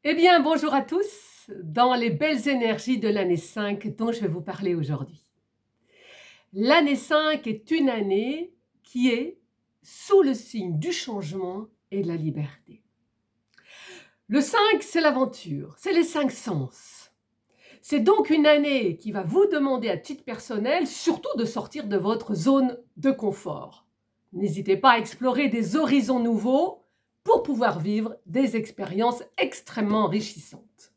Eh bien, bonjour à tous dans les belles énergies de l'année 5 dont je vais vous parler aujourd'hui. L'année 5 est une année qui est sous le signe du changement et de la liberté. Le 5, c'est l'aventure, c'est les 5 sens. C'est donc une année qui va vous demander à titre personnel surtout de sortir de votre zone de confort. N'hésitez pas à explorer des horizons nouveaux pour pouvoir vivre des expériences extrêmement enrichissantes.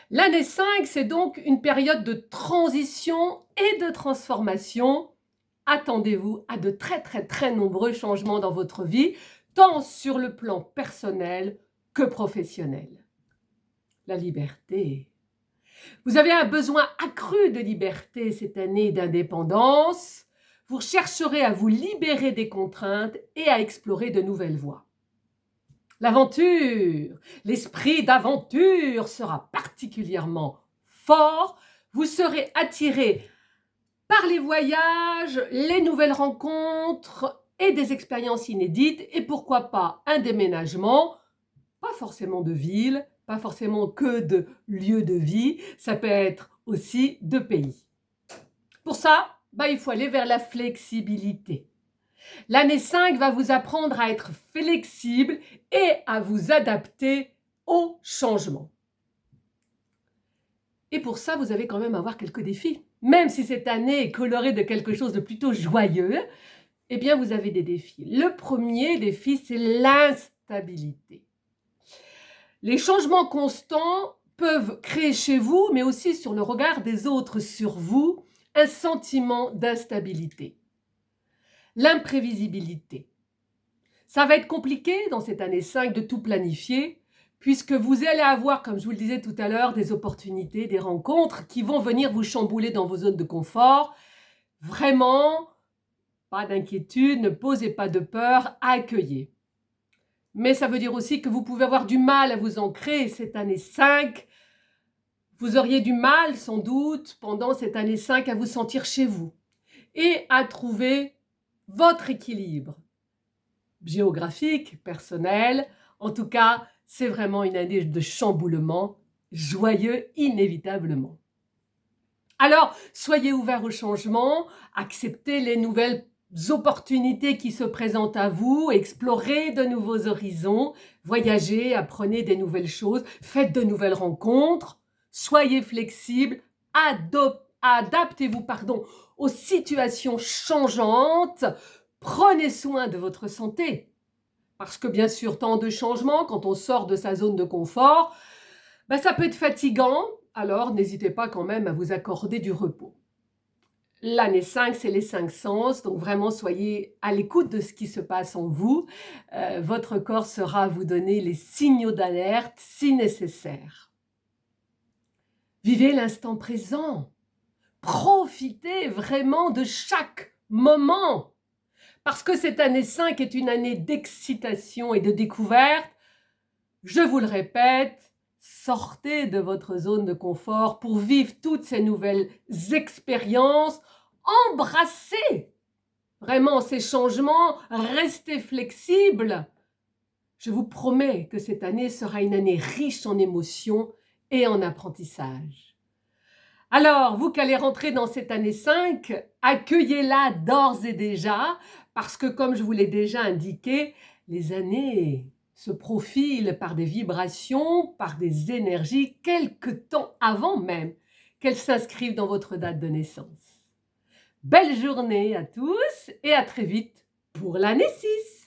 L'année 5, c'est donc une période de transition et de transformation. Attendez-vous à de très nombreux changements dans votre vie, tant sur le plan personnel que professionnel. La liberté. Vous avez un besoin accru de liberté cette année d'indépendance. Vous chercherez à vous libérer des contraintes et à explorer de nouvelles voies. L'aventure, l'esprit d'aventure sera particulièrement fort. Vous serez attiré par les voyages, les nouvelles rencontres et des expériences inédites et pourquoi pas un déménagement, pas forcément de ville, pas forcément que de lieu de vie, ça peut être aussi de pays. Pour ça, il faut aller vers la flexibilité. L'année 5 va vous apprendre à être flexible et à vous adapter au changement. Et pour ça, vous allez quand même avoir quelques défis. Même si cette année est colorée de quelque chose de plutôt joyeux, eh bien vous avez des défis. Le premier défi, c'est l'instabilité. Les changements constants peuvent créer chez vous, mais aussi sur le regard des autres sur vous, un sentiment d'instabilité. L'imprévisibilité. Ça va être compliqué dans cette année 5 de tout planifier, puisque vous allez avoir, comme je vous le disais tout à l'heure, des opportunités, des rencontres qui vont venir vous chambouler dans vos zones de confort. Vraiment, pas d'inquiétude, ne posez pas de peur, accueillez. Mais ça veut dire aussi que vous pouvez avoir du mal à vous ancrer cette année 5. Vous auriez du mal, sans doute, pendant cette année 5 à vous sentir chez vous et à trouver votre équilibre géographique, personnel. En tout cas, c'est vraiment une année de chamboulement joyeux inévitablement. Alors, soyez ouverts au changement, acceptez les nouvelles opportunités qui se présentent à vous, explorez de nouveaux horizons, voyagez, apprenez des nouvelles choses, faites de nouvelles rencontres, soyez flexibles, adaptez-vous aux situations changeantes, prenez soin de votre santé. Parce que bien sûr, tant de changements, quand on sort de sa zone de confort, ça peut être fatigant, alors n'hésitez pas quand même à vous accorder du repos. L'année 5, c'est les 5 sens, donc vraiment soyez à l'écoute de ce qui se passe en vous. Votre corps saura vous donner les signaux d'alerte si nécessaire. Vivez l'instant présent. Profitez vraiment de chaque moment. Parce que cette année 5 est une année d'excitation et de découverte. Je vous le répète, sortez de votre zone de confort pour vivre toutes ces nouvelles expériences. Embrassez vraiment ces changements, restez flexible. Je vous promets que cette année sera une année riche en émotions et en apprentissage. Alors, vous qui allez rentrer dans cette année 5, accueillez-la d'ores et déjà, parce que comme je vous l'ai déjà indiqué, les années se profilent par des vibrations, par des énergies, quelque temps avant même qu'elles s'inscrivent dans votre date de naissance. Belle journée à tous et à très vite pour l'année 6.